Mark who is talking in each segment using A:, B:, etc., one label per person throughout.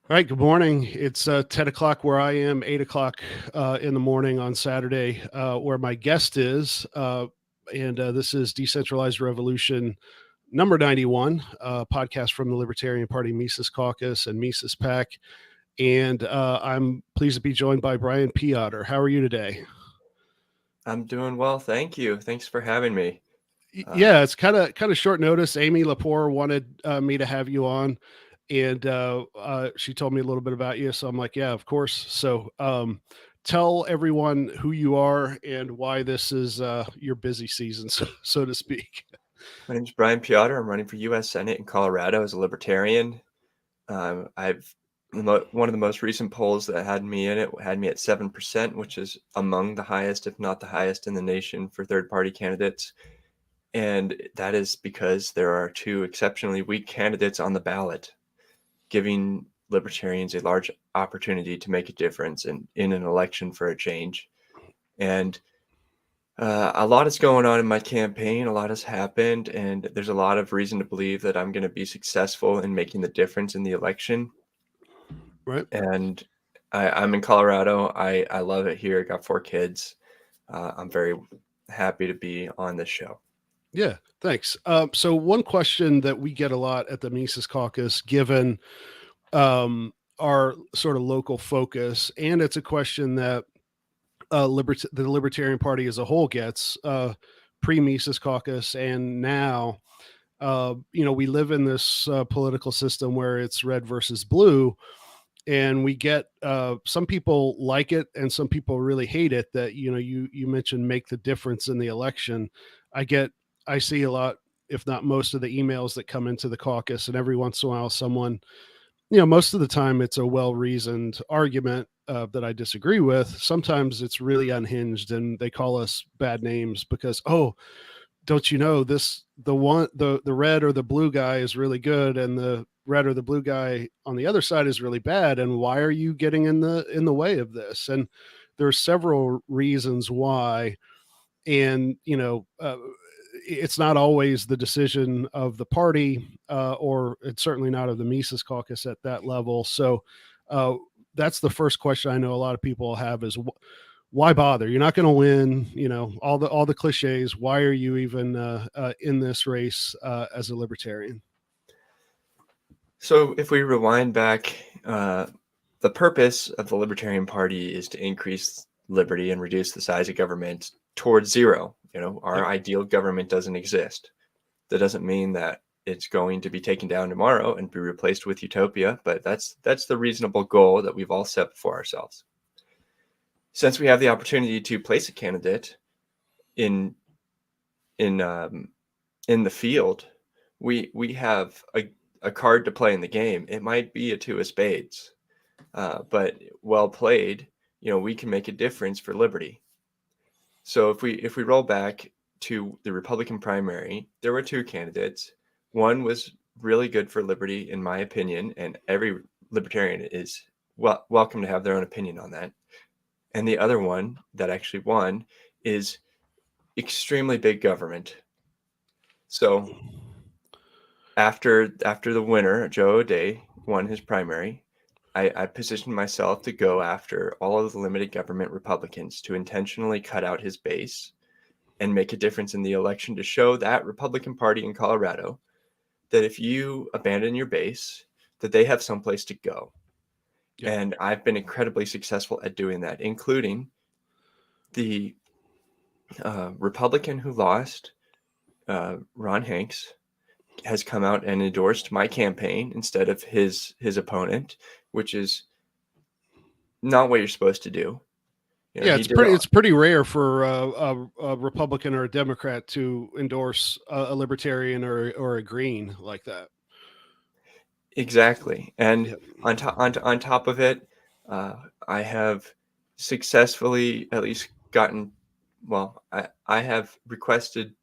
A: All right, good morning. It's 10 o'clock where I am, 8 o'clock in the morning on Saturday, where my guest is. And this is Decentralized Revolution number 91, podcast from the Libertarian Party Mises Caucus and Mises PAC. And I'm pleased to be joined by Brian Peotter. How are you today?
B: I'm doing well, thank you. Thanks for having me.
A: Yeah, it's kind of short notice. Amy Lepore wanted me to have you on, and she told me a little bit about you. So I'm like, yeah, of course. So tell everyone who you are and why this is your busy season, so to speak.
B: My name's Brian Peotter. I'm running for U.S. Senate in Colorado as a Libertarian. I've one of the most recent polls that had me in it had me at 7%, which is among the highest, if not the highest, in the nation for third-party candidates. And that is because there are two exceptionally weak candidates on the ballot, giving Libertarians a large opportunity to make a difference in an election for a change. And a lot is going on in my campaign. A lot has happened, and there's a lot of reason to believe that I'm going to be successful in making the difference in the election.
A: Right.
B: And I'm in Colorado. I love it here. I got 4 kids. I'm very happy to be on this show.
A: Yeah, thanks. So one question that we get a lot at the Mises Caucus, given our sort of local focus, and it's a question that the Libertarian Party as a whole gets pre-Mises Caucus, and now, we live in this political system where it's red versus blue, and we get some people like it and some people really hate it. That you mentioned make the difference in the election. I see a lot, if not most of the emails that come into the caucus, and every once in a while someone, most of the time it's a well-reasoned argument that I disagree with. Sometimes it's really unhinged and they call us bad names because, oh, don't you know the red or the blue guy is really good and the red or the blue guy on the other side is really bad, and why are you getting in the way of this? And there's several reasons why. And it's not always the decision of the party, or it's certainly not of the Mises Caucus at that level. So that's the first question I know a lot of people have is, why bother? You're not going to win. All the cliches. Why are you even in this race as a libertarian?
B: So if we rewind back, the purpose of the Libertarian Party is to increase liberty and reduce the size of government towards zero. Our
A: Yep.
B: ideal government doesn't exist. That doesn't mean that it's going to be taken down tomorrow and be replaced with utopia, but that's the reasonable goal that we've all set for ourselves. Since we have the opportunity to place a candidate in in um, in the field, we have a card to play in the game. It might be a two of spades, but well played, we can make a difference for liberty. So if we roll back to the Republican primary, there were two candidates. One was really good for liberty, in my opinion, and every libertarian is welcome to have their own opinion on that. And the other one that actually won is extremely big government. So after the winner, Joe O'Dea, won his primary, I positioned myself to go after all of the limited government Republicans to intentionally cut out his base and make a difference in the election to show that Republican Party in Colorado that if you abandon your base, that they have someplace to go.
A: Yep.
B: And I've been incredibly successful at doing that, including the Republican who lost, Ron Hanks, has come out and endorsed my campaign instead of his opponent, which is not what you're supposed to do.
A: Yeah,
B: He
A: it's
B: did it.
A: pretty rare for a Republican or a Democrat to endorse a libertarian or a green like that.
B: Exactly. And
A: Yep.
B: on top of it, I have successfully at least gotten, well, I have requested,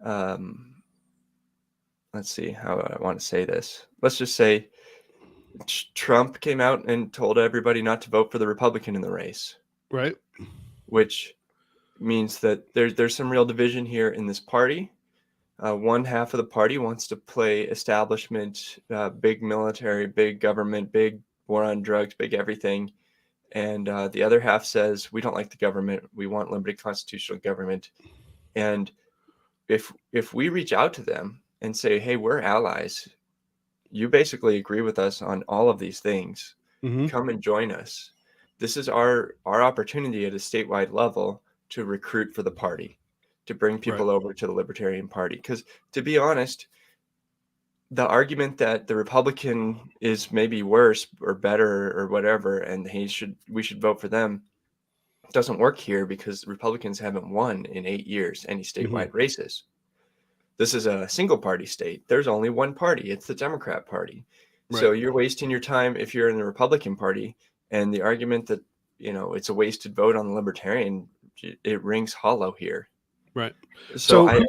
B: um, let's see how I want to say this. Let's just say Trump came out and told everybody not to vote for the Republican in the race,
A: Right.
B: which means that there's some real division here in this party. One half of the party wants to play establishment, big military, big government, big war on drugs, big everything. And the other half says, we don't like the government. We want limited constitutional government. And if we reach out to them and say, hey, we're allies, you basically agree with us on all of these things.
A: Hmm.
B: Come and join us. This is our opportunity at a statewide level to recruit for the party, to bring
A: Right.
B: people over to the Libertarian Party. Because to be honest, the argument that the Republican is maybe worse or better or whatever, and we should vote for them, doesn't work here because Republicans haven't won in 8 years any
A: Hmm.
B: statewide races. This is a single party state. There's only one party. It's the Democrat Party.
A: Right.
B: So you're wasting your time if you're in the Republican Party. And the argument that, it's a wasted vote on the Libertarian, it rings hollow here.
A: Right.
B: So
A: So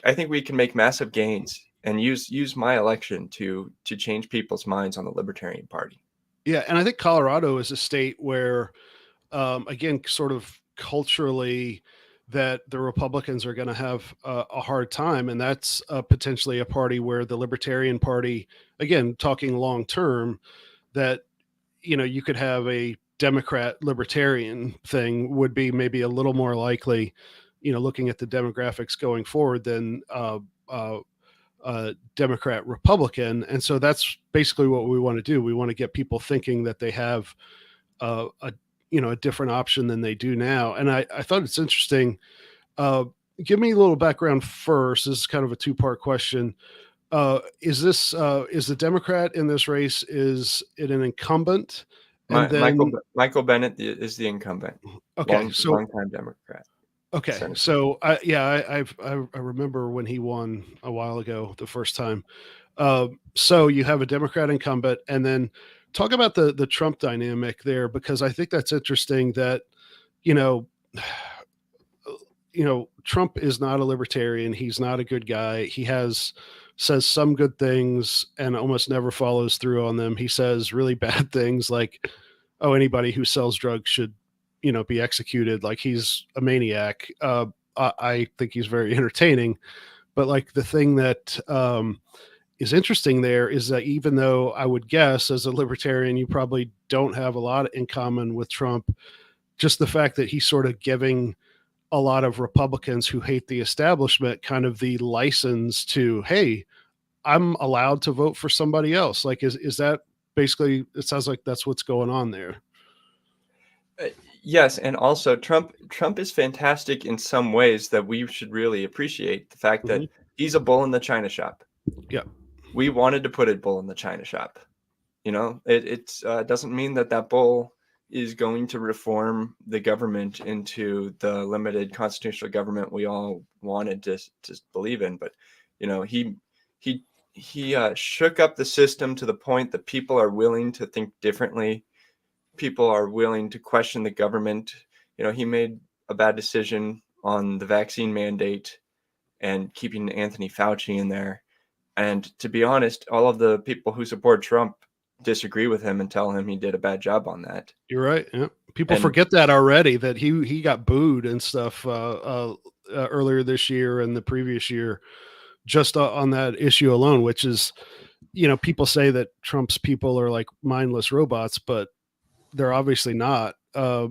B: I think we can make massive gains and use my election to change people's minds on the Libertarian Party.
A: yeah, and I think Colorado is a state where, again, sort of culturally, that the Republicans are going to have a hard time, and that's potentially a party where the Libertarian Party, again, talking long term, that you could have a Democrat Libertarian thing would be maybe a little more likely, looking at the demographics going forward than Democrat Republican. And so that's basically what we want to do. We want to get people thinking that they have a a different option than they do now. And I thought it's interesting. Uh, Give me a little background first. This is kind of a two-part question. Is the Democrat in this race, is it an incumbent? And then
B: Michael Bennett is the incumbent,
A: okay, so
B: long time Democrat
A: okay,
B: senator.
A: so I remember when he won a while ago the first time. So you have a Democrat incumbent, and then talk about the Trump dynamic there, because I think that's interesting. That you know, Trump is not a libertarian. He's not a good guy. He says some good things and almost never follows through on them. He says really bad things like, "Oh, anybody who sells drugs should, be executed." Like he's a maniac. I think he's very entertaining, but like the thing that is interesting there is that even though I would guess as a libertarian you probably don't have a lot in common with Trump, just the fact that he's sort of giving a lot of Republicans who hate the establishment kind of the license to, hey, I'm allowed to vote for somebody else. Like, is that basically? It sounds like that's what's going on there.
B: Yes, and also Trump is fantastic in some ways that we should really appreciate. The fact
A: Hmm.
B: that he's a bull in the china shop.
A: Yeah.
B: We wanted to put a bull in the china shop. It doesn't mean that bull is going to reform the government into the limited constitutional government we all wanted to believe in. But he he he shook up the system to the point that people are willing to think differently. People are willing to question the government. He made a bad decision on the vaccine mandate and keeping Anthony Fauci in there. And to be honest, all of the people who support Trump disagree with him and tell him he did a bad job on that.
A: You're right. Yeah. People
B: And
A: forget that already, that he got booed and stuff earlier this year and the previous year, just on that issue alone, which is, people say that Trump's people are like mindless robots, but they're obviously not. They're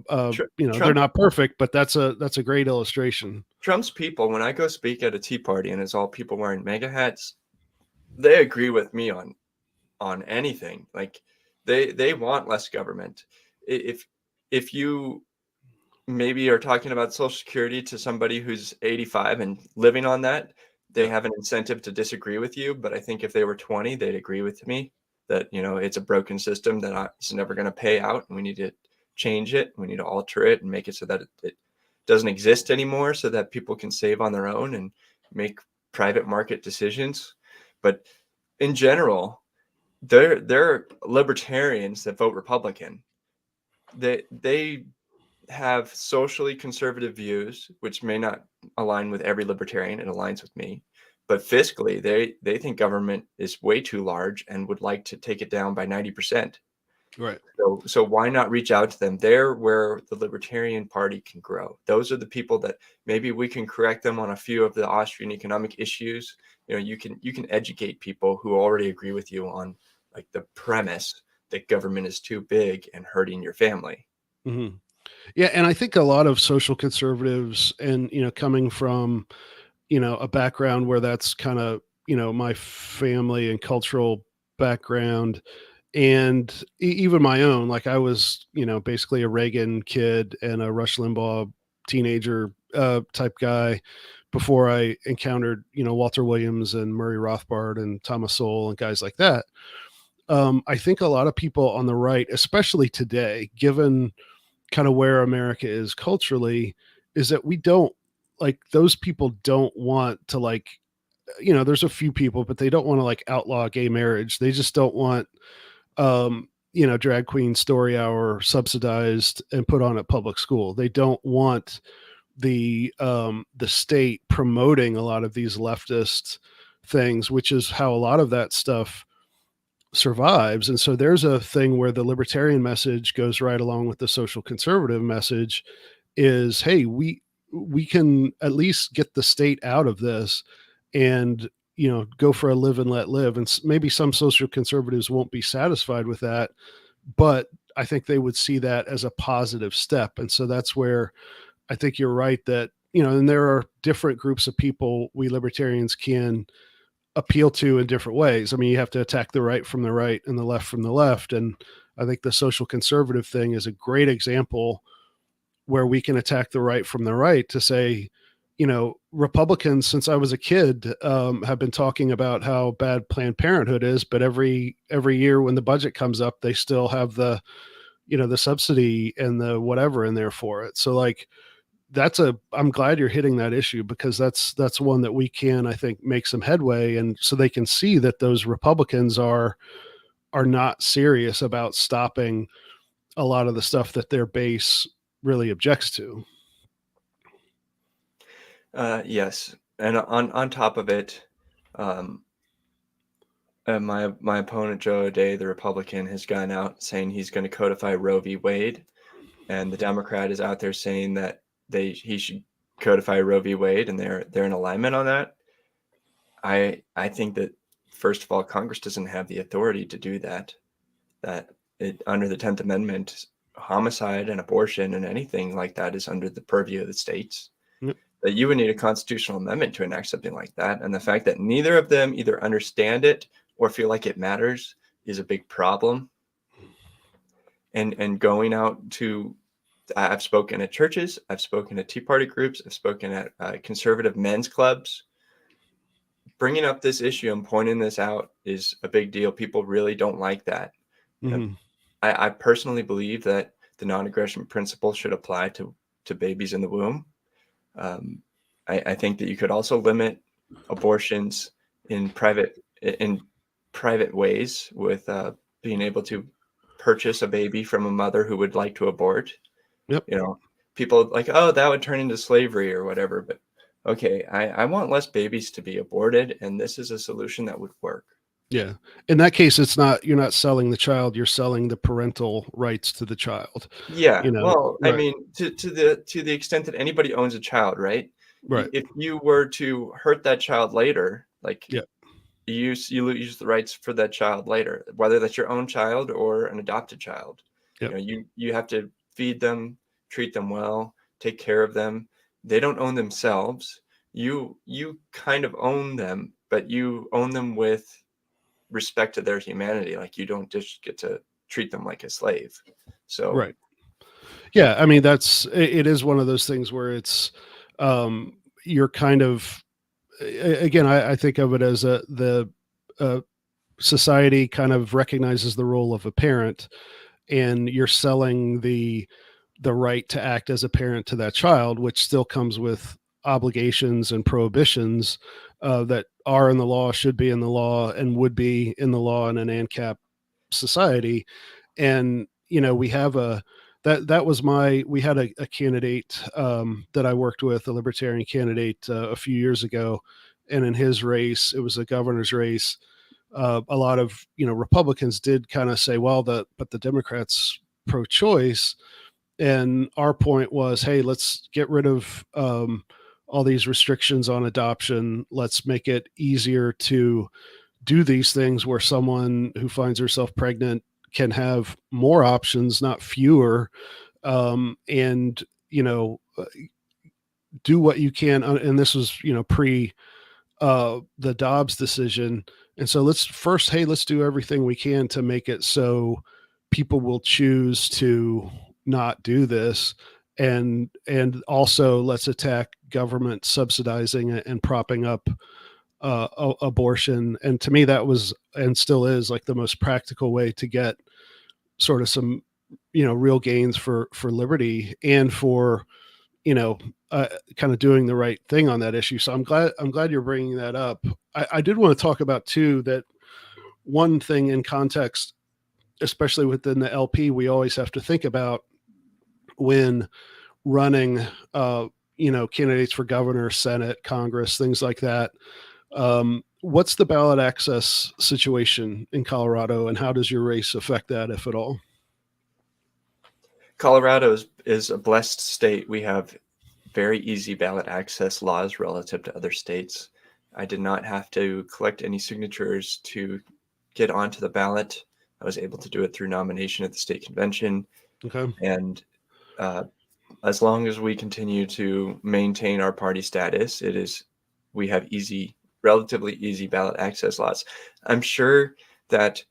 B: Trump
A: not perfect, but that's a great illustration.
B: Trump's people, when I go speak at a tea party and it's all people wearing MAGA hats, they agree with me on anything. Like they want less government. If you maybe are talking about Social Security to somebody who's 85 and living on that, they
A: Yeah.
B: have an incentive to disagree with you. But I think if they were 20, they'd agree with me that it's a broken system that it's never going to pay out, and we need to change it. We need to alter it and make it so that it doesn't exist anymore, so that people can save on their own and make private market decisions. But in general, they're libertarians that vote Republican. They have socially conservative views, which may not align with every libertarian. It aligns with me. But fiscally, they think government is way too large and would like to take it down by 90%.
A: Right.
B: So why not reach out to them? They're where the Libertarian Party can grow. Those are the people that maybe we can correct them on a few of the Austrian economic issues. You can educate people who already agree with you on like the premise that government is too big and hurting your family.
A: Hmm. Yeah, and I think a lot of social conservatives, and coming from a background where that's kind of my family and cultural background, and even my own, like I was basically a Reagan kid and a Rush Limbaugh teenager type guy before I encountered Walter Williams and Murray Rothbard and Thomas Sowell and guys like that. I think a lot of people on the right, especially today, given kind of where America is culturally, is that we don't, like, those people don't want to, like, there's a few people, but they don't want to like outlaw gay marriage. They just don't want drag queen story hour subsidized and put on at public school. They don't want the state promoting a lot of these leftist things, which is how a lot of that stuff survives. And so there's a thing where the libertarian message goes right along with the social conservative message is, hey, we can at least get the state out of this and go for a live and let live. And maybe some social conservatives won't be satisfied with that, but I think they would see that as a positive step. And so that's where I think you're right that and there are different groups of people we libertarians can appeal to in different ways. I mean, you have to attack the right from the right and the left from the left. And I think the social conservative thing is a great example where we can attack the right from the right to say, Republicans, since I was a kid, have been talking about how bad Planned Parenthood is, but every year when the budget comes up, they still have the subsidy and the whatever in there for it. So like, I'm glad you're hitting that issue, because that's one that we can, I think, make some headway. And so they can see that those Republicans are not serious about stopping a lot of the stuff that their base really objects to.
B: Yes, and on top of it, um, my opponent Joe O'Dea, the Republican, has gone out saying he's going to codify Roe v. Wade, and the Democrat is out there saying that he should codify Roe v. Wade, and they're in alignment on that. I think that, first of all, Congress doesn't have the authority to do that. That under the 10th Amendment, homicide and abortion and anything like that is under the purview of the states.
A: Yep.
B: That you would need a constitutional amendment to enact something like that. And the fact that neither of them either understand it or feel like it matters is a big problem. And going out to, I've spoken at churches, I've spoken at Tea Party groups, I've spoken at conservative men's clubs. Bringing up this issue and pointing this out is a big deal. People really don't like that.
A: Mm-hmm.
B: I personally believe that the non-aggression principle should apply to babies in the womb. I think that you could also limit abortions in private ways with being able to purchase a baby from a mother who would like to abort.
A: Yep.
B: People like, oh, that would turn into slavery or whatever. But okay, I want less babies to be aborted, and this is a solution that would work.
A: Yeah. In that case, you're not selling the child, you're selling the parental rights to the child.
B: Yeah. Well,
A: right.
B: I mean, to the extent that anybody owns a child, right?
A: Right.
B: If you were to hurt that child later, like
A: Yeah.
B: you lose the rights for that child later, whether that's your own child or an adopted child.
A: Yep.
B: You have to feed them, treat them well, take care of them. They don't own themselves. You kind of own them, but you own them with respect to their humanity. Like, you don't just get to treat them like a slave. So
A: right. Yeah, I mean, it is one of those things where it's you're kind of, again, I think of it as the society kind of recognizes the role of a parent, and you're selling the right to act as a parent to that child, which still comes with obligations and prohibitions that are in the law, should be in the law, and would be in the law in an ANCAP society. And we have we had a candidate that I worked with, a libertarian candidate, a few years ago, and in his race, it was a governor's race. a lot of Republicans did kind of say, well, but the Democrats pro-choice, and our point was, hey, let's get rid of all these restrictions on adoption. Let's make it easier to do these things where someone who finds herself pregnant can have more options, not fewer, and do what you can. And this was pre the Dobbs decision. And so let's do everything we can to make it so people will choose to not do this. And also let's attack government subsidizing and propping up abortion. And to me, that was and still is like the most practical way to get sort of some real gains for liberty and for kind of doing the right thing on that issue. So I'm glad you're bringing that up. I did want to talk about too that one thing in context, especially within the LP, we always have to think about when running, candidates for governor, Senate, Congress, things like that. What's the ballot access situation in Colorado, and how does your race affect that, if at all?
B: Colorado is a blessed state. We have very easy ballot access laws relative to other states. I did not have to collect any signatures to get onto the ballot. I was able to do it through nomination at the state convention.
A: Okay.
B: And as long as we continue to maintain our party status, we have relatively easy ballot access laws. I'm sure that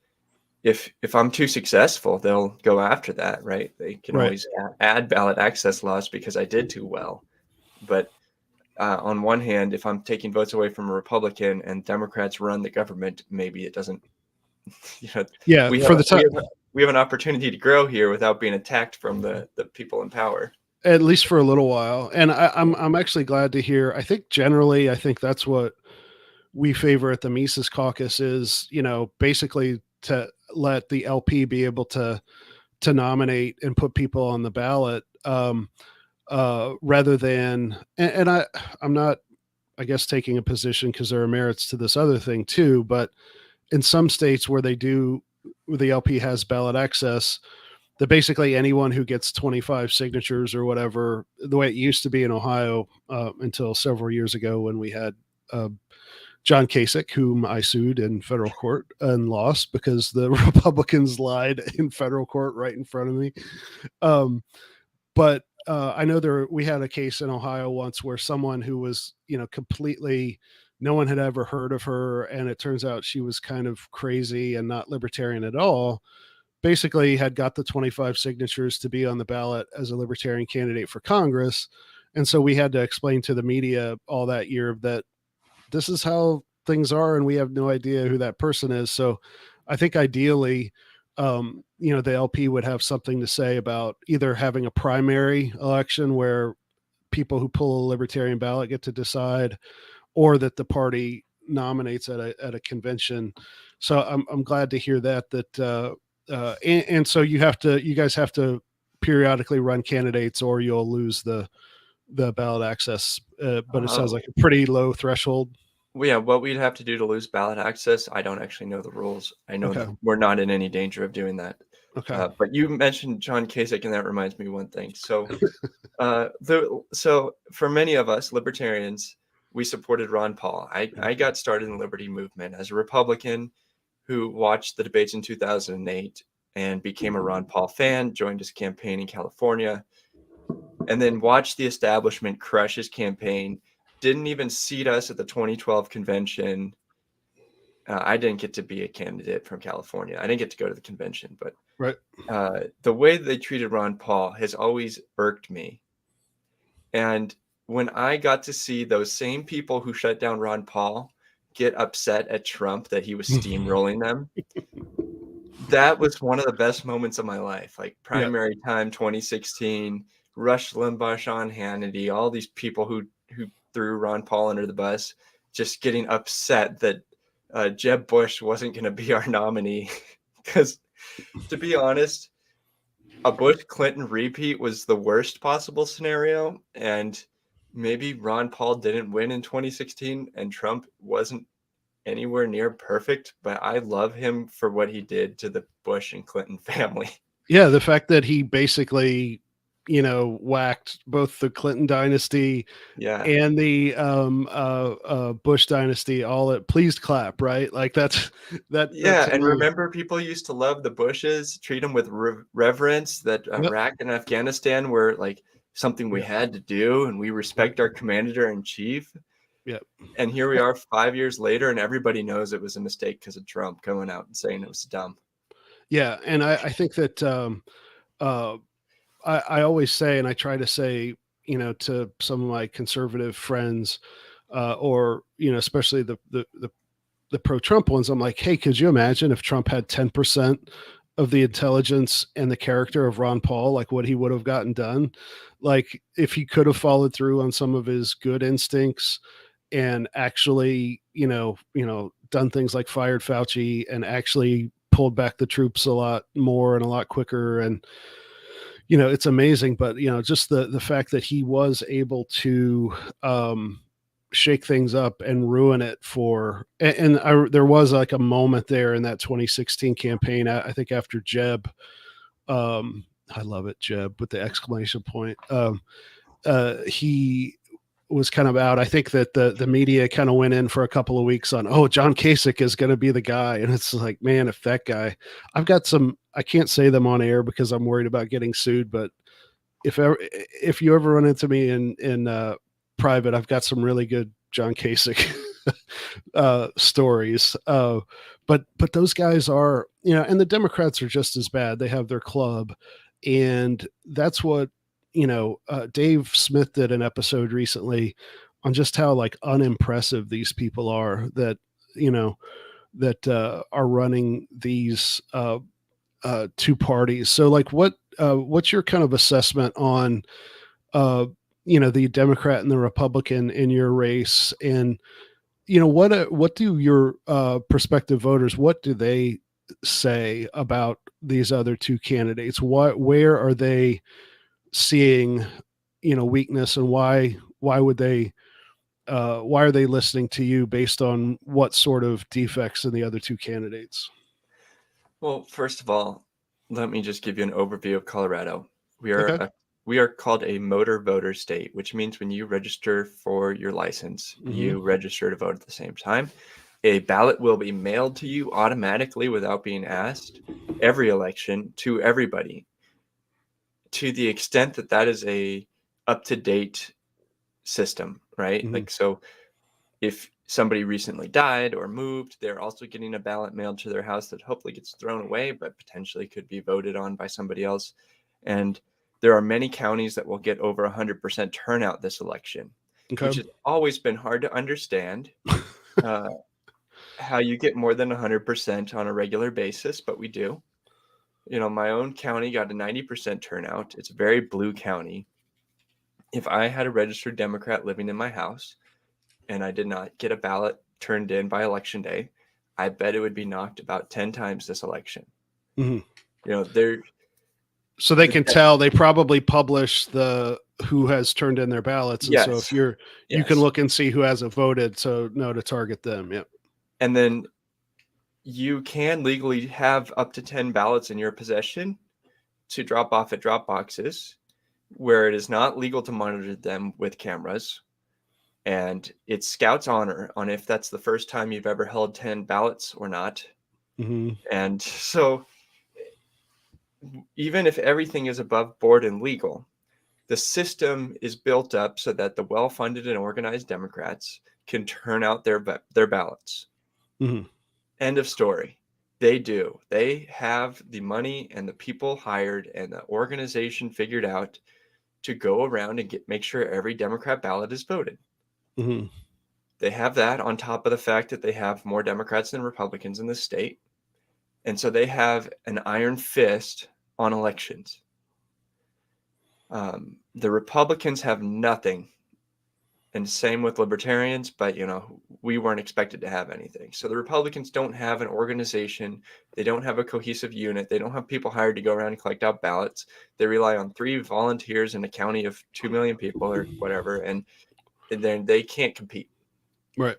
B: if I'm too successful, they'll go after that, right? They can always add ballot access laws because I did too well. But on one hand, if I'm taking votes away from a Republican and Democrats run the government, maybe it doesn't.
A: Yeah,
B: we have an opportunity to grow here without being attacked from the people in power.
A: At least for a little while. And I'm actually glad to hear. I think generally, that's what we favor at the Mises Caucus is, basically to let the LP be able to nominate and put people on the ballot, rather than, and I'm not, I guess, taking a position because there are merits to this other thing too, but in some states where the LP has ballot access, that basically anyone who gets 25 signatures or whatever, the way it used to be in Ohio until several years ago when we had John Kasich, whom I sued in federal court and lost because the Republicans lied in federal court right in front of me. But I know we had a case in Ohio once where someone who was, completely, no one had ever heard of her, and it turns out she was kind of crazy and not libertarian at all, basically had got the 25 signatures to be on the ballot as a libertarian candidate for Congress. And so we had to explain to the media all that year that this is how things are, and we have no idea who that person is. So I think ideally, the LP would have something to say about either having a primary election where people who pull a libertarian ballot get to decide, or that the party nominates at a convention. So I'm glad to hear that. And so you guys have to periodically run candidates or you'll lose the ballot access. But it sounds like a pretty low threshold.
B: Well, yeah, what we'd have to do to lose ballot access, I don't actually know the rules. I know
A: Okay.
B: that we're not in any danger of doing that.
A: Okay.
B: But you mentioned John Kasich, and that reminds me of one thing. So, so for many of us libertarians, we supported Ron Paul. I got started in the Liberty Movement as a Republican who watched the debates in 2008 and became a Ron Paul fan, joined his campaign in California, and then watched the establishment crush his campaign. Didn't even seat us at the 2012 convention. I didn't get to be a candidate from California. I didn't get to go to the convention, but
A: Right.
B: The way they treated Ron Paul has always irked me. And when I got to see those same people who shut down Ron Paul get upset at Trump that he was steamrolling them, that was one of the best moments of my life. Like primary time 2016, Rush Limbaugh, Sean Hannity, all these people who threw Ron Paul under the bus, just getting upset that Jeb Bush wasn't going to be our nominee. Because to be honest, a Bush-Clinton repeat was the worst possible scenario. And maybe Ron Paul didn't win in 2016 and Trump wasn't anywhere near perfect, but I love him for what he did to the Bush and Clinton family.
A: Yeah, the fact that he basically, whacked both the Clinton dynasty
B: Yeah.
A: and the Bush dynasty all at please clap, right? Like that
B: Yeah,
A: to
B: and
A: me.
B: remember, people used to love the Bushes, treat them with reverence. That
A: Yep,
B: Iraq and Afghanistan were like something we
A: yep,
B: had to do, and we
A: yep,
B: respect our commander in chief.
A: yep.
B: And here we are 5 years later, and everybody knows it was a mistake because of Trump coming out and saying it was dumb.
A: Yeah, and I think that uh, I always say, and I try to say, to some of my conservative friends, or especially the pro Trump ones, I'm like, hey, could you imagine if Trump had 10% of the intelligence and the character of Ron Paul, like what he would have gotten done? Like if he could have followed through on some of his good instincts and actually, done things like fired Fauci and actually pulled back the troops a lot more and a lot quicker. And, it's amazing, but just the fact that he was able to shake things up and ruin it there was like a moment there in that 2016 campaign. I think after Jeb, I love it, Jeb with the exclamation point. He was kind of out. I think that the media kind of went in for a couple of weeks on, oh, John Kasich is going to be the guy, and it's like, man, if that guy, I've got some. I can't say them on air because I'm worried about getting sued, but if you ever run into me in private, I've got some really good John Kasich stories. But those guys are, and the Democrats are just as bad. They have their club, and that's what Dave Smith did an episode recently on just how like unimpressive these people are that are running these two parties. So like what's your kind of assessment on the Democrat and the Republican in your race? And what do your prospective voters, what do they say about these other two candidates? Where are they seeing weakness, and why are they listening to you based on what sort of defects in the other two candidates?
B: Well, first of all, let me just give you an overview of Colorado. We are
A: Okay.
B: a we are called a motor voter state, which means when you register for your license,
A: Mm-hmm.
B: you register to vote at the same time. A ballot will be mailed to you automatically without being asked every election to everybody. To the extent that that is a up-to-date system, right?
A: Mm-hmm.
B: Like, so if somebody recently died or moved, they're also getting a ballot mailed to their house that hopefully gets thrown away, but potentially could be voted on by somebody else. And there are many counties that will get over 100% turnout this election, which
A: Okay.
B: has always been hard to understand. Uh, how you get more than 100% on a regular basis, but we do. My own county got a 90% turnout. It's a very blue county. If I had a registered Democrat living in my house, and I did not get a ballot turned in by election day, I bet it would be knocked about 10 times this election.
A: Mm-hmm.
B: They're
A: So they
B: the
A: can tell, they probably publish the who has turned in their ballots, and so if
B: yes,
A: you can
B: yes.
A: look and see who hasn't voted, so know to target them. Yeah.
B: And then you can legally have up to 10 ballots in your possession to drop off at drop boxes where it is not legal to monitor them with cameras. And it's Scout's honor on if that's the first time you've ever held 10 ballots or not.
A: Mm-hmm.
B: And so even if everything is above board and legal, the system is built up so that the well-funded and organized Democrats can turn out their ballots.
A: Mm-hmm.
B: End of story. They do. They have the money and the people hired and the organization figured out to go around and make sure every Democrat ballot is voted.
A: Mm-hmm.
B: They have that on top of the fact that they have more Democrats than Republicans in the state. And so they have an iron fist on elections. The Republicans have nothing, and same with Libertarians, but we weren't expected to have anything. So the Republicans don't have an organization. They don't have a cohesive unit. They don't have people hired to go around and collect out ballots. They rely on 3 volunteers in a county of 2 million people or whatever, and then they can't compete.
A: Right.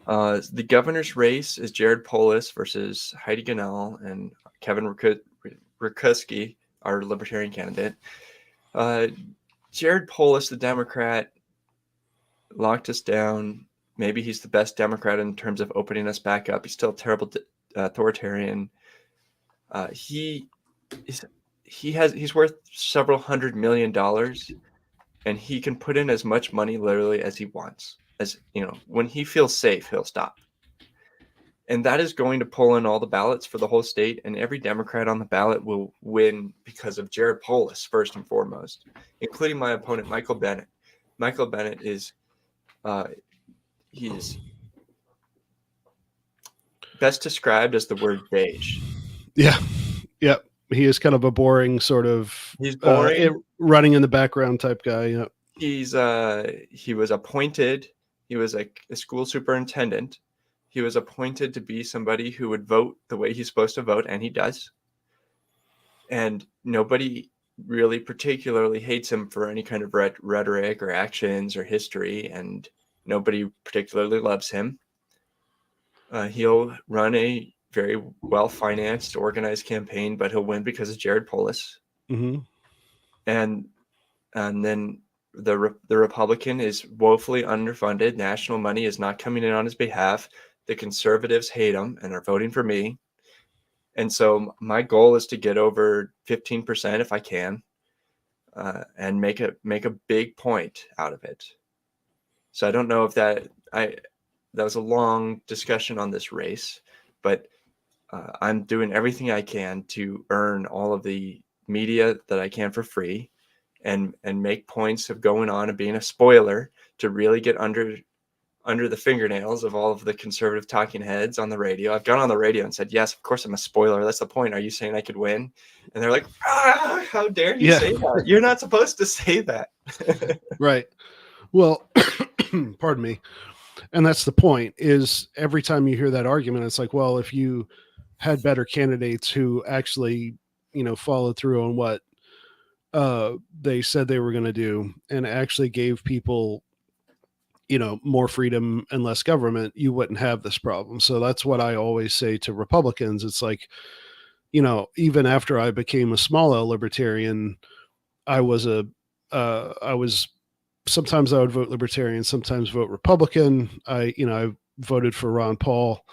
B: The governor's race is Jared Polis versus Heidi Gannell and Kevin Rakuski, our Libertarian candidate. Jared Polis, the Democrat, locked us down. Maybe he's the best Democrat in terms of opening us back up. He's still a terrible authoritarian. He's worth several $100 million, and he can put in as much money literally as he wants. As you know, when he feels safe, he'll stop. And that is going to pull in all the ballots for the whole state, and every Democrat on the ballot will win because of Jared Polis, first and foremost, including my opponent, Michael Bennett. Michael Bennett is he's best described as the word beige.
A: Yeah. Yep. He is kind of a boring sort of
B: He's boring.
A: Running in the background type guy. Yeah.
B: He was appointed. He was a school superintendent. He was appointed to be somebody who would vote the way he's supposed to vote, and he does. And nobody really particularly hates him for any kind of rhetoric or actions or history, and nobody particularly loves him. He'll run a very well-financed, organized campaign, but he'll win because of Jared Polis.
A: Mm-hmm.
B: And then the Republican is woefully underfunded. National money is not coming in on his behalf. The conservatives hate him and are voting for me. And so my goal is to get over 15% if I can, and make a big point out of it. So I don't know if that was a long discussion on this race, but I'm doing everything I can to earn all of the media that I can for free, and make points of going on and being a spoiler to really get under the fingernails of all of the conservative talking heads on the radio. I've gone on the radio and said, yes, of course I'm a spoiler. That's the point. Are you saying I could win? And they're like, how dare you say that? You're not supposed to say that.
A: Right. Well, pardon me. And that's the point, is every time you hear that argument, it's like, well, if you had better candidates who actually, followed through on what they said they were going to do and actually gave people, more freedom and less government, you wouldn't have this problem. So that's what I always say to Republicans. It's like, even after I became a small L libertarian, I was sometimes I would vote Libertarian, sometimes vote Republican. I voted for Ron Paul.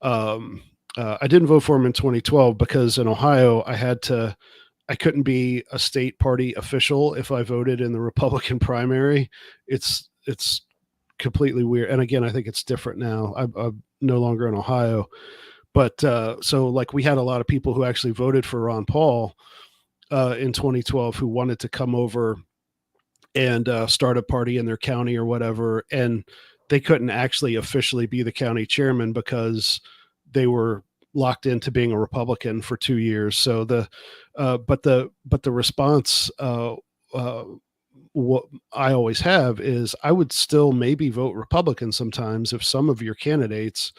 A: I didn't vote for him in 2012 because in Ohio I couldn't be a state party official if I voted in the Republican primary. It's completely weird. And again, I think it's different now. I'm no longer in Ohio, but so like we had a lot of people who actually voted for Ron Paul in 2012 who wanted to come over and start a party in their county or whatever. And they couldn't actually officially be the county chairman because they were locked into being a Republican for 2 years. So but the response, what I always have is I would still maybe vote Republican sometimes if some of your candidates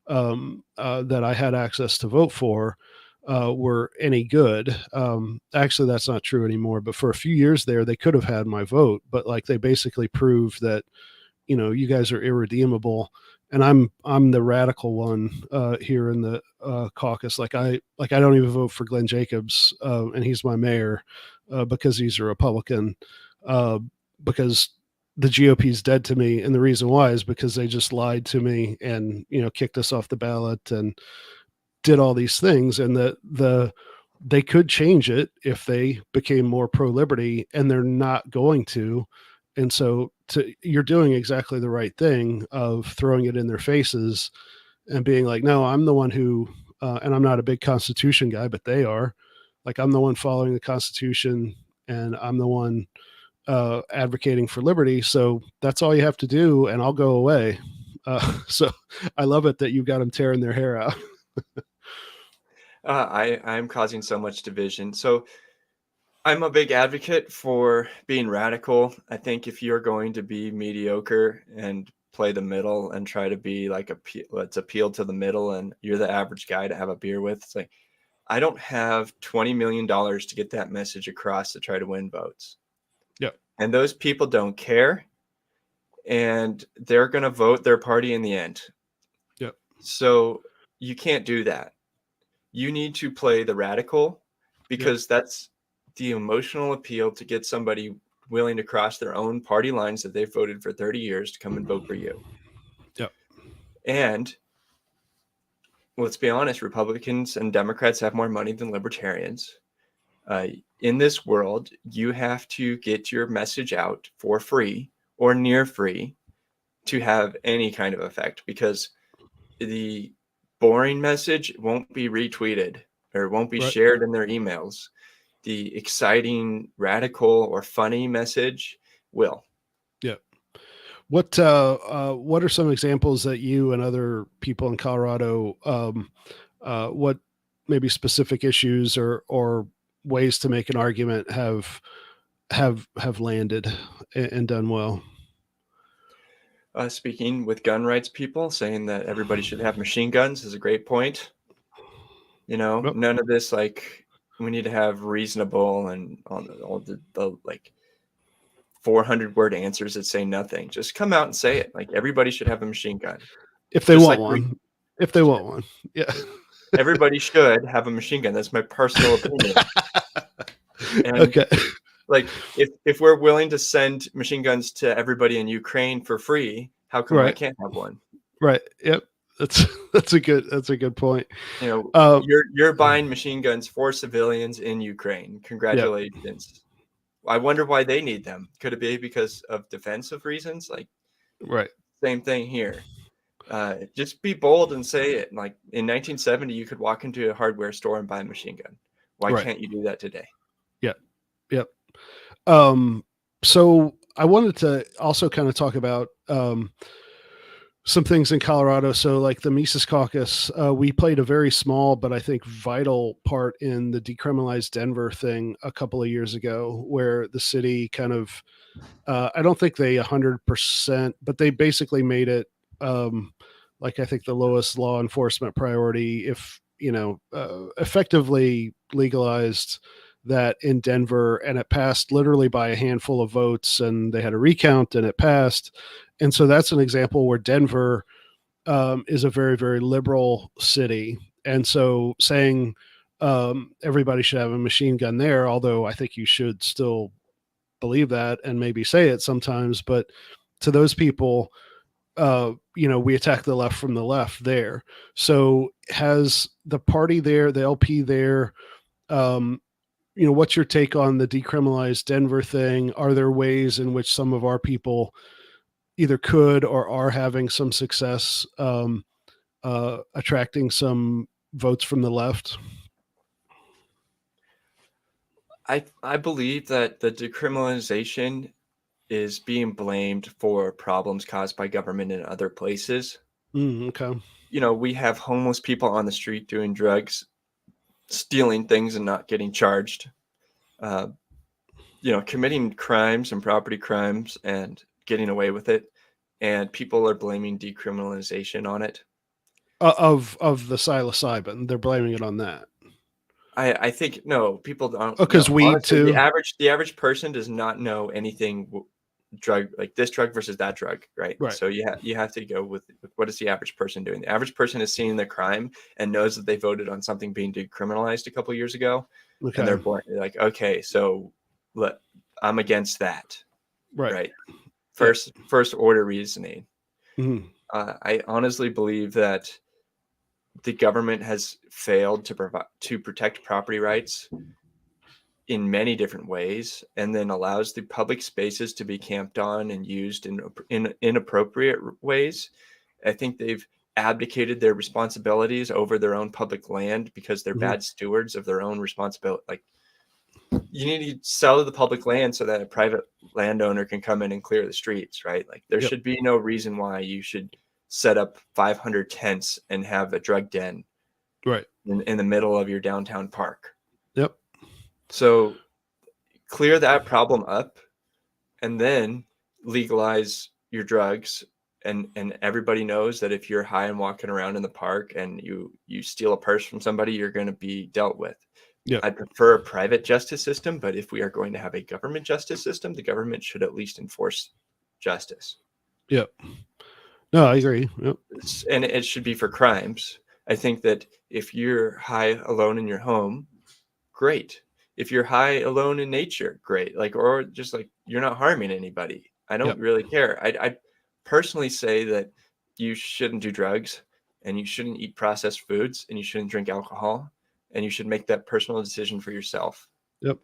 A: that I had access to vote for were any good. Actually, that's not true anymore. But for a few years there, they could have had my vote. But like they basically proved that, you guys are irredeemable. And I'm the radical one here in the caucus. Like I don't even vote for Glenn Jacobs, and he's my mayor because he's a Republican. Because the GOP is dead to me, and the reason why is because they just lied to me and kicked us off the ballot and did all these things, and they could change it if they became more pro-liberty, and they're not going to. And so you're doing exactly the right thing of throwing it in their faces and being like, no, I'm the one who, and I'm not a big Constitution guy, but they are. Like, I'm the one following the Constitution, and I'm the one advocating for liberty. So that's all you have to do, and I'll go away. So I love it that you got them tearing their hair out.
B: I'm causing so much division. So I'm a big advocate for being radical. I think if you're going to be mediocre and play the middle and try to be like let's appeal to the middle, and you're the average guy to have a beer with, it's like, I don't have $20 million to get that message across to try to win votes.
A: Yep.
B: And those people don't care, and they're going to vote their party in the end. So you can't do that. You need to play the radical, because that's the emotional appeal to get somebody willing to cross their own party lines that they've voted for 30 years to come and vote for you.
A: Yep.
B: And let's be honest, Republicans and Democrats have more money than libertarians. In this world, you have to get your message out for free or near free to have any kind of effect, because the boring message won't be retweeted or won't be shared in their emails. The exciting, radical, or funny message will.
A: Yeah. What are some examples that you and other people in Colorado, what maybe specific issues or ways to make an argument have landed and done well?
B: Speaking with gun rights people, saying that everybody should have machine guns is a great point.
A: Yep.
B: None of this like we need to have reasonable and all the like 400-word answers that say nothing. Just come out and say it. Like, everybody should have a machine gun.
A: If they
B: Just
A: want
B: like
A: one. If they want one. Yeah.
B: everybody should have a machine gun. That's my personal opinion. And
A: Okay.
B: like, if we're willing to send machine guns to everybody in Ukraine for free, how come I can't have one?
A: Right. Yep. That's a good point.
B: You're buying machine guns for civilians in Ukraine. Congratulations. I wonder why they need them. Could it be because of defensive reasons? Like, same thing here. Just be bold and say it. Like, in 1970, you could walk into a hardware store and buy a machine gun. Why can't you do that today?
A: Yep. So I wanted to also kind of talk about some things in Colorado. So like the Mises Caucus, we played a very small, but I think vital part in the Decriminalized Denver thing a couple of years ago, where the city kind of, I don't think they 100%, but they basically made it like I think the lowest law enforcement priority, if, effectively legalized that in Denver, and it passed literally by a handful of votes, and they had a recount and it passed. And so that's an example where Denver is a very, very liberal city. And so saying everybody should have a machine gun there, although I think you should still believe that and maybe say it sometimes, but to those people, we attack the left from the left there. So has the party there, the LP there, what's your take on the Decriminalized Denver thing? Are there ways in which some of our people either could or are having some success attracting some votes from the left?
B: I believe that the decriminalization is being blamed for problems caused by government in other places.
A: Okay.
B: We have homeless people on the street doing drugs, stealing things and not getting charged. Committing crimes and property crimes and getting away with it. And people are blaming decriminalization on it.
A: Of the psilocybin, they're blaming it on that.
B: I think no, people don't.
A: Because weed
B: honestly,
A: too.
B: The average person does not know anything drug, like this drug versus that drug, right? So you have to go with what is the average person doing. The average person is seeing the crime and knows that they voted on something being decriminalized a couple of years ago, and they're like, okay, so I'm against that, right? First order reasoning. I honestly believe that the government has failed to protect property rights in many different ways, and then allows the public spaces to be camped on and used in inappropriate ways. I think they've abdicated their responsibilities over their own public land because they're bad stewards of their own responsibility. Like, you need to sell the public land so that a private landowner can come in and clear the streets, right? Like, there should be no reason why you should set up 500 tents and have a drug den in the middle of your downtown park. So clear that problem up, and then legalize your drugs. And everybody knows that if you're high and walking around in the park and you steal a purse from somebody, you're going to be dealt with. I prefer a private justice system, but if we are going to have a government justice system, the government should at least enforce justice.
A: No, I agree. Yep.
B: And it should be for crimes. I think that if you're high alone in your home, great. If you're high alone in nature, great. Like, or just like you're not harming anybody. I don't
A: Yep.
B: really care. I personally say that you shouldn't do drugs, and you shouldn't eat processed foods, and you shouldn't drink alcohol, and you should make that personal decision for yourself.
A: Yep.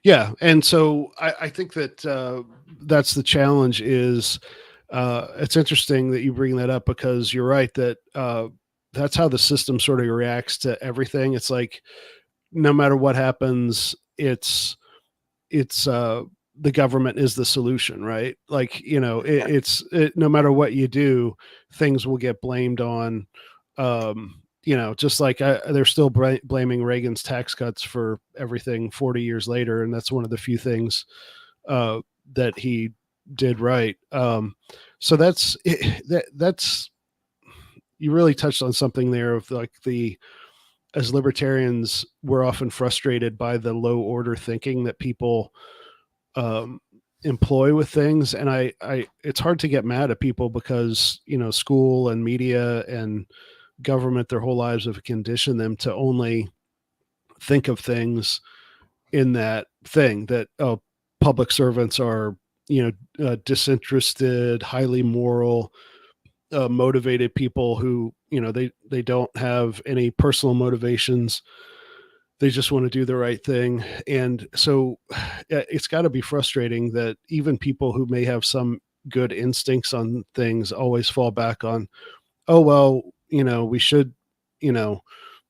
A: Yeah. And so I think that that's the challenge is it's interesting that you bring that up because you're right that that's how the system sort of reacts to everything. It's like no matter what happens, it's the government is the solution, right? Like,
B: Yeah.
A: no matter what you do, things will get blamed on, just like they're still blaming Reagan's tax cuts for everything 40 years later. And that's one of the few things uh, that he did right. So that's, you really touched on something there of like as libertarians, we're often frustrated by the low order thinking that people um, employ with things. And it's hard to get mad at people because, school and media and government their whole lives have conditioned them to only think of things in that thing that, oh, public servants are, disinterested, highly moral, motivated people who, they don't have any personal motivations. They just want to do the right thing. And so it's got to be frustrating that even people who may have some good instincts on things always fall back on, oh, well, we should, you know,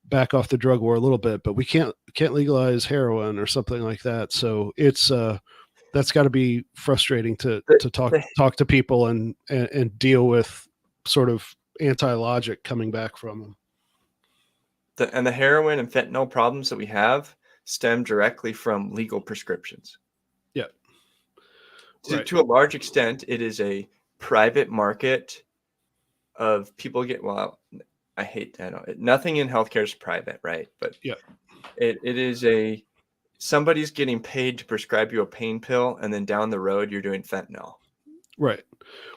A: back off the drug war a little bit, but we can't legalize heroin or something like that. So it's that's got to be frustrating to
B: The,
A: to talk
B: the,
A: talk to people and deal with sort of anti-logic coming back from them.
B: and the heroin and fentanyl problems that we have stem directly from legal prescriptions.
A: Yeah.
B: To,
A: Right.
B: to a large extent, it is a private market of people well, I hate that. Nothing in healthcare is private, right? But
A: Yeah.
B: it is somebody's getting paid to prescribe you a pain pill, and then down the road you're doing fentanyl.
A: Right.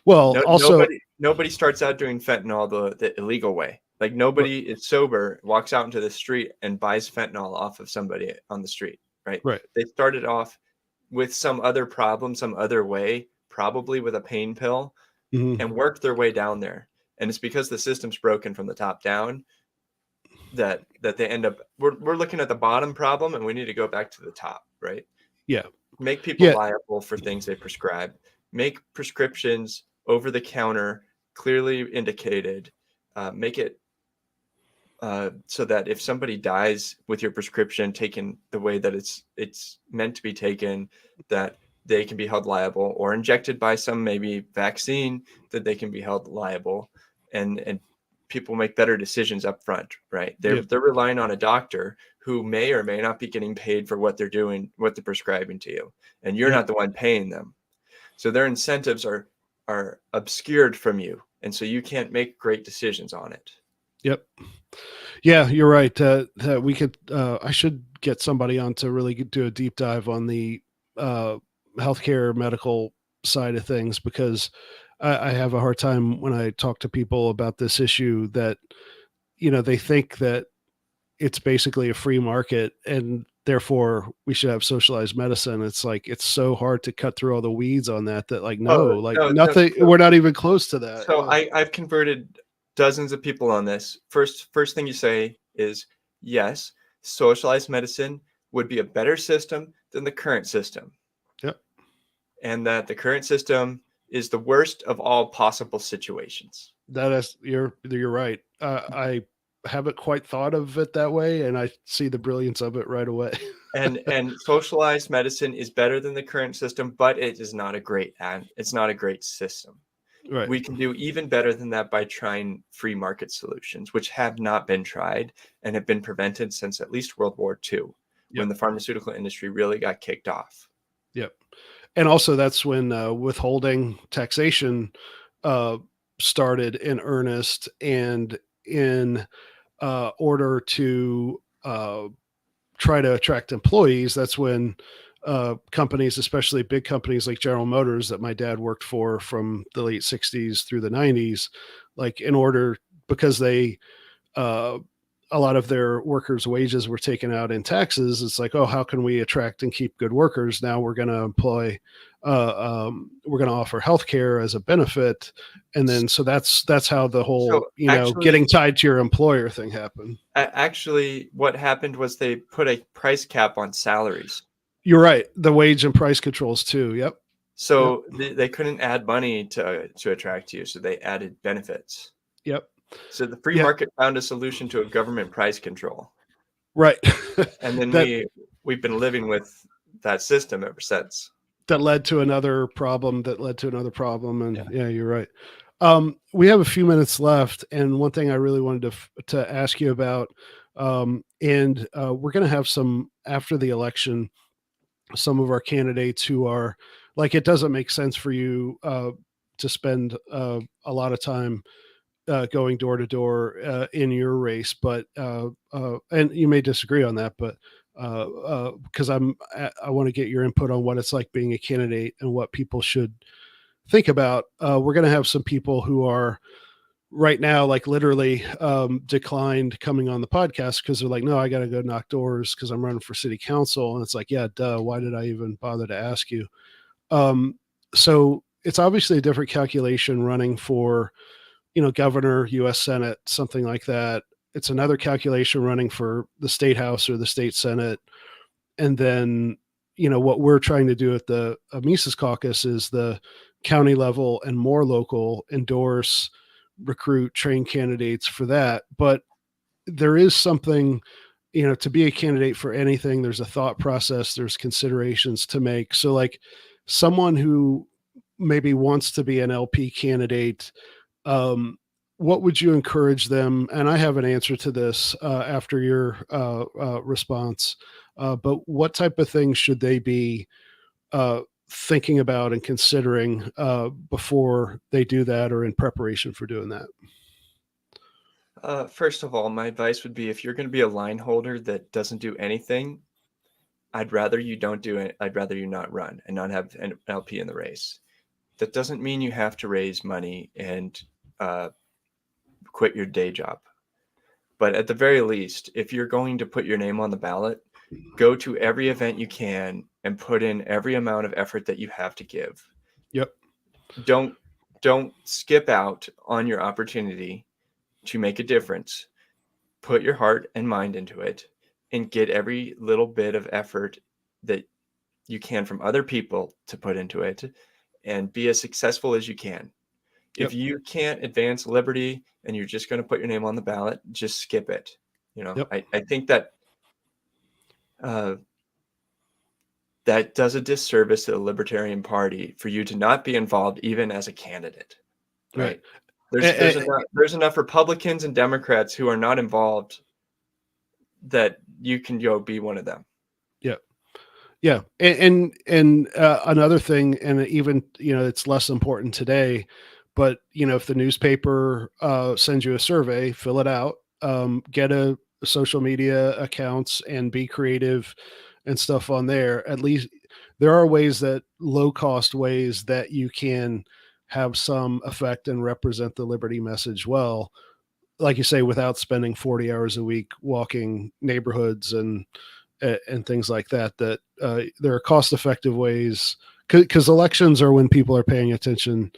A: Well,
B: No,
A: also,
B: nobody starts out doing fentanyl the illegal way. Like nobody is sober, walks out into the street and buys fentanyl off of somebody on the street, right?
A: right.
B: They started off with some other problem, some other way, probably with a pain pill,
A: Mhm.
B: and worked their way down there. And it's because the system's broken from the top down that they end up we're looking at the bottom problem, and we need to go back to the top, right?
A: Yeah.
B: Make people
A: Yeah.
B: liable for things they prescribe. Make prescriptions over the counter clearly indicated. Make it so that if somebody dies with your prescription taken the way that it's meant to be taken, that they can be held liable, or injected by some maybe vaccine, that they can be held liable, and people make better decisions up front, right?
A: Yeah.
B: They're relying on a doctor who may or may not be getting paid for what they're doing, what they're prescribing to you, and you're
A: Yep.
B: not the one paying them. So their incentives are obscured from you, and so you can't make great decisions on it.
A: Yep. Yeah, you're right. We could. I should get somebody on to really do a deep dive on the uh, healthcare medical side of things because I have a hard time when I talk to people about this issue that they think that it's basically a free market and therefore we should have socialized medicine. It's like it's so hard to cut through all the weeds on that like no,
B: Oh
A: like
B: no, no.
A: nothing. We're not even close to that.
B: So
A: Yeah.
B: I've converted dozens of people on this. First thing you say is yes, socialized medicine would be a better system than the current system,
A: Yep.
B: and that the current system is the worst of all possible situations.
A: That is, you're right. I haven't quite thought of it that way, and I see the brilliance of it right away.
B: And socialized medicine is better than the current system, but it is not a great it's not a great system.
A: Right.
B: We can do even better than that by trying free market solutions, which have not been tried and have been prevented since at least World War II, when
A: Yep.
B: the pharmaceutical industry really got kicked off.
A: Yep. And also, that's when withholding taxation uh, started in earnest, and in order to try to attract employees, that's when companies, especially big companies like General Motors that my dad worked for from the late 60s through the 90s, like in order, because they, uh, a lot of their workers' wages were taken out in taxes. It's like, oh, how can we attract and keep good workers? Now we're going to employ, we're going to offer healthcare as a benefit, and then so that's how the whole,
B: So
A: getting
B: actually,
A: tied to your employer thing happened.
B: actually, what happened was they put a price cap on salaries.
A: You're right. The wage and price controls too. Yep. Yep.
B: So they couldn't add money to attract you, so they added benefits.
A: Yep.
B: So the free
A: Yeah.
B: market found a solution to a government price control,
A: Right.
B: and then
A: that
B: we've been living with that system ever since.
A: that led to another problem that led to another problem, and
B: Yeah.
A: yeah, you're right. We have a few minutes left, and one thing I really wanted to ask you about, and we're going to have some after the election, some of our candidates who are like, it doesn't make sense for you to spend a lot of time going door to door in your race, but and you may disagree on that, but because I want to get your input on what it's like being a candidate and what people should think about. We're going to have some people who are right now, like literally declined coming on the podcast because they're like, no, I got to go knock doors because I'm running for city council, and it's like, yeah, duh, why did I even bother to ask you? So it's obviously a different calculation running for, governor, U.S. Senate, something like that. It's another calculation running for the state house or the state Senate. And then, what we're trying to do at the Mises Caucus is the county level and more local, endorse, recruit, train candidates for that. But there is something, to be a candidate for anything, there's a thought process, there's considerations to make. So like someone who maybe wants to be an LP candidate, what would you encourage them? And I have an answer to this after your response. But what type of things should they be thinking about and considering before they do that, or in preparation for doing that?
B: First of all, my advice would be if you're going to be a line holder that doesn't do anything, I'd rather you don't do it. I'd rather you not run and not have an LP in the race. That doesn't mean you have to raise money and quit your day job. But at the very least, if you're going to put your name on the ballot, go to every event you can and put in every amount of effort that you have to give.
A: Yep.
B: Don't skip out on your opportunity to make a difference. Put your heart and mind into it and get every little bit of effort that you can from other people to put into it and be as successful as you can.
A: Yep.
B: If you can't advance liberty and you're just going to put your name on the ballot, just skip it.
A: Yep.
B: I think that that does a disservice to the Libertarian Party for you to not be involved even as a candidate, right? There's enough Republicans and Democrats who are not involved that you can go be one of them.
A: Yeah. Yeah. And another thing, and even, it's less important today, but if the newspaper sends you a survey, fill it out, get a social media accounts and be creative and stuff on there. At least there are ways, that low cost ways that you can have some effect and represent the liberty message well, like you say, without spending 40 hours a week walking neighborhoods and things like that. That there are cost effective ways, because elections are when people are paying attention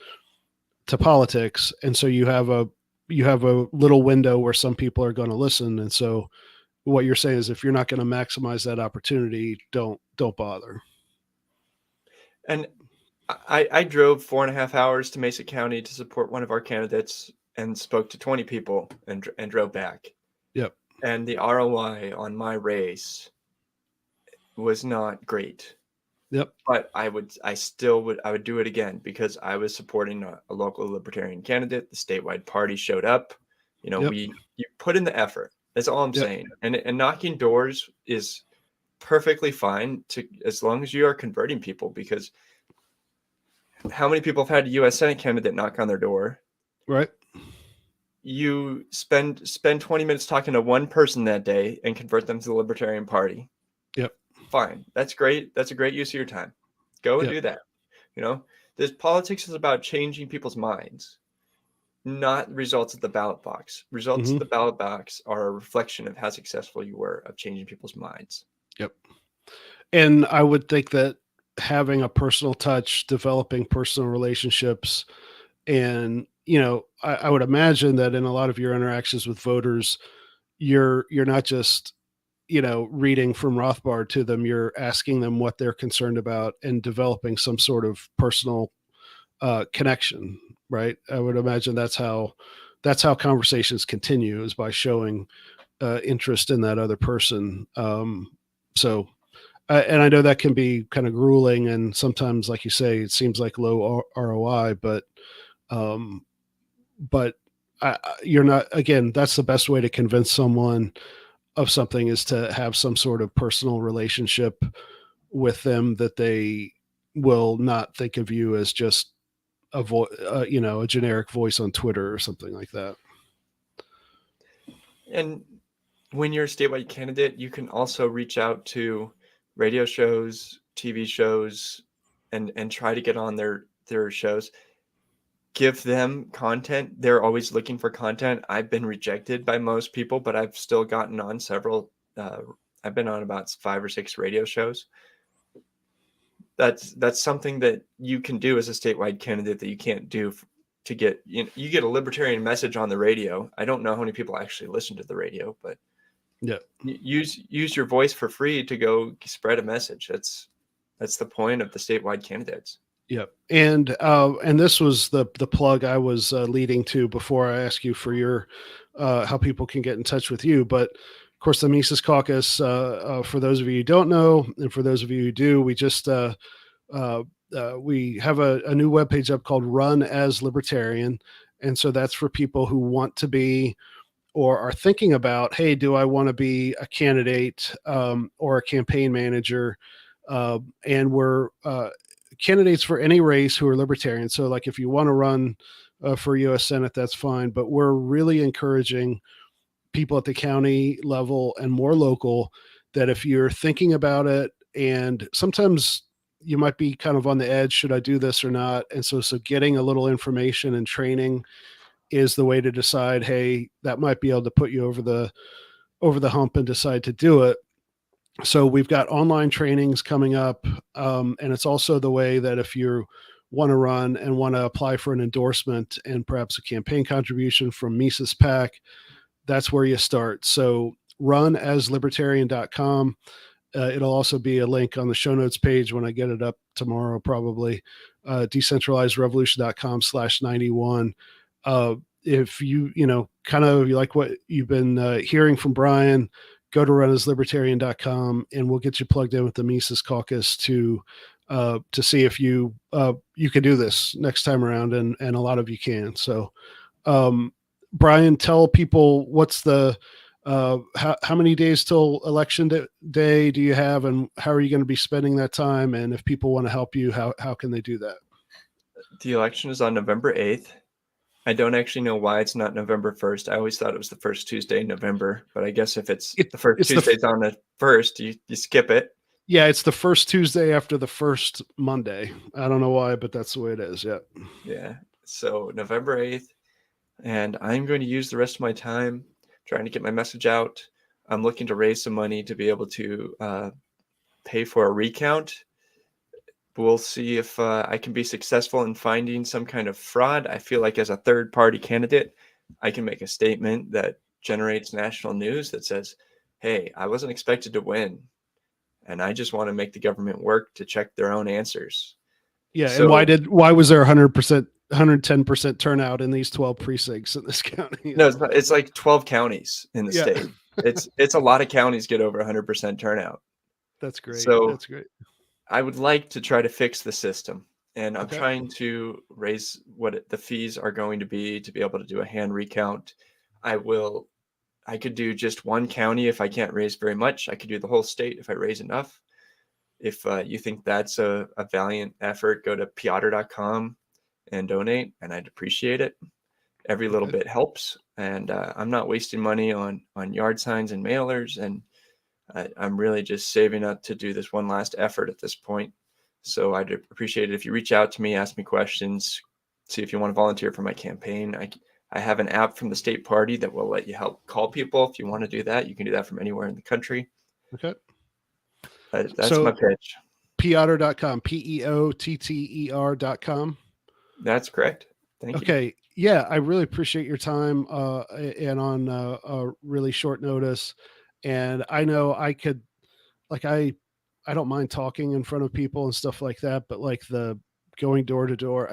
A: to politics, and so you have a little window where some people are going to listen. And so what you're saying is, if you're not going to maximize that opportunity, don't bother.
B: And I drove 4.5 hours to Mesa County to support one of our candidates and spoke to 20 people and drove back.
A: Yep.
B: And the ROI on my race was not great.
A: Yep.
B: But I would do it again because I was supporting a local Libertarian candidate. The statewide party showed up.
A: Yep.
B: You put in the effort. That's all I'm
A: Yep.
B: saying. And knocking doors is perfectly fine as long as you are converting people, because how many people have had a U.S. Senate candidate knock on their door?
A: Right.
B: You spend 20 minutes talking to one person that day and convert them to the Libertarian Party.
A: Yep.
B: fine. That's great. That's a great use of your time. Go and
A: Yep.
B: do that. You know, this politics is about changing people's minds, not results at the ballot box. Results
A: Hmm.
B: at the ballot box are a reflection of how successful you were of changing people's minds.
A: Yep. And I would think that having a personal touch, developing personal relationships, and I would imagine that in a lot of your interactions with voters, you're not just reading from Rothbard to them. You're asking them what they're concerned about and developing some sort of personal connection, right? I would imagine that's how conversations continue, is by showing interest in that other person. So and I know that can be kind of grueling, and sometimes, like you say, it seems like low ROI, um, but you're not. Again, that's the best way to convince someone of something, is to have some sort of personal relationship with them, that they will not think of you as just a generic voice on Twitter or something like that.
B: And when you're a statewide candidate, you can also reach out to radio shows, TV shows, and try to get on their shows. Give them content. They're always looking for content. I've been rejected by most people, but I've still gotten on several. I've been on about 5 or 6 radio shows. That's something that you can do as a statewide candidate that you can't do to get, you get a libertarian message on the radio. I don't know how many people actually listen to the radio, but
A: Yeah.
B: use your voice for free to go spread a message. That's the point of the statewide candidates.
A: Yep. And this was the plug I was leading to before I ask you for your how people can get in touch with you. But of course, the Mises Caucus, for those of you who don't know, and for those of you who do, we just we have a new webpage up called Run as Libertarian, and so that's for people who want to be, or are thinking about, hey, do I want to be a candidate or a campaign manager? And we're candidates for any race who are libertarian. So, like, if you want to run for U.S. Senate, that's fine. But we're really encouraging people at the county level and more local, that if you're thinking about it, and sometimes you might be kind of on the edge, should I do this or not? And so getting a little information and training is the way to decide, hey, that might be able to put you over the hump and decide to do it. So we've got online trainings coming up, and it's also the way that if you want to run and want to apply for an endorsement and perhaps a campaign contribution from Mises PAC, that's where you start. So runaslibertarian.com. It'll also be a link on the show notes page when I get it up tomorrow, probably. Decentralizedrevolution.com/91. If kind of you like what you've been hearing from Brian, go to runaslibertarian.com, and we'll get you plugged in with the Mises Caucus to see if you can do this next time around, and a lot of you can. So, Brian, tell people what's the how many days till election day do you have, and how are you going to be spending that time? And if people want to help you, how can they do that?
B: The election is on November 8th. I don't actually know why it's not November 1st. I always thought it was the first Tuesday in November, but I guess if it's the first Tuesday's on the 1st, you skip it.
A: Yeah, it's the first Tuesday after the first Monday. I don't know why, but that's the way it is. Yeah.
B: Yeah. So November 8th, and I'm going to use the rest of my time trying to get my message out. I'm looking to raise some money to be able to pay for a recount. We'll see if I can be successful in finding some kind of fraud. I feel like as a third-party candidate, I can make a statement that generates national news that says, hey, I wasn't expected to win, and I just want to make the government work to check their own answers.
A: Yeah.
B: So,
A: And why was there 100%, 110% turnout in these 12 precincts in this county?
B: no, it's like 12 counties in the
A: Yeah.
B: state. It's a lot of counties get over 100% turnout.
A: That's great.
B: So
A: That's great.
B: I would like to try to fix the system, and I'm
A: Okay.
B: trying to raise what the fees are going to be able to do a hand recount. I could do just one county if I can't raise very much. I could do the whole state if I raise enough. If you think that's a valiant effort, go to Peotter.com and donate, and I'd appreciate it. Every little
A: Okay.
B: bit helps, and I'm not wasting money on yard signs and mailers, and I'm really just saving up to do this one last effort at this point. So I'd appreciate it if you reach out to me, ask me questions, see if you want to volunteer for my campaign. I have an app from the state party that will let you help call people. If you want to do that, you can do that from anywhere in the country.
A: Okay.
B: That's my pitch.
A: Peotter.com, Peotter.com.
B: That's correct. Thank you.
A: Okay. Yeah, I really appreciate your time and on a really short notice. And I know I could, like, I don't mind talking in front of people and stuff like that, but like the going door to door,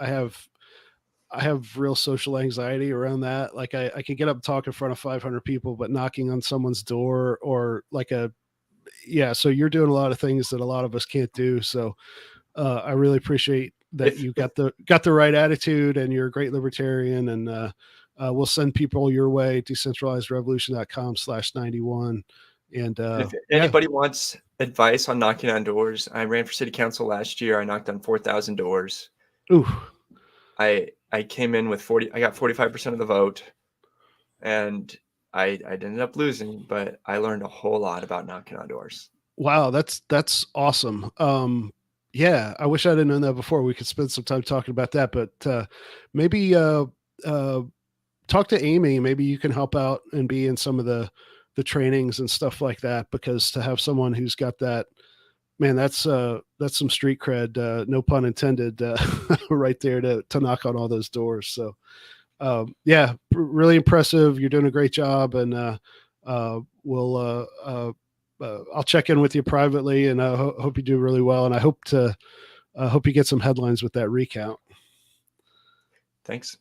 A: I have real social anxiety around that. Like I can get up and talk in front of 500 people, but knocking on someone's door or like so you're doing a lot of things that a lot of us can't do. So I really appreciate that you got the right attitude and you're a great libertarian, and we'll send people your way, decentralizedrevolution.com/91. And
B: if anybody wants advice on knocking on doors, I ran for city council last year. I knocked on 4,000 doors.
A: Ooh.
B: I came in with I got 45% of the vote, and I ended up losing, but I learned a whole lot about knocking on doors.
A: Wow, that's awesome. Yeah, I wish I'd have known that before. We could spend some time talking about that, but maybe talk to Amy. Maybe you can help out and be in some of the trainings and stuff like that, because to have someone who's got that, man, that's some street cred, no pun intended, right there to knock on all those doors. So yeah, really impressive. You're doing a great job, and I'll check in with you privately, and I hope you do really well. And I hope you get some headlines with that recount.
B: Thanks.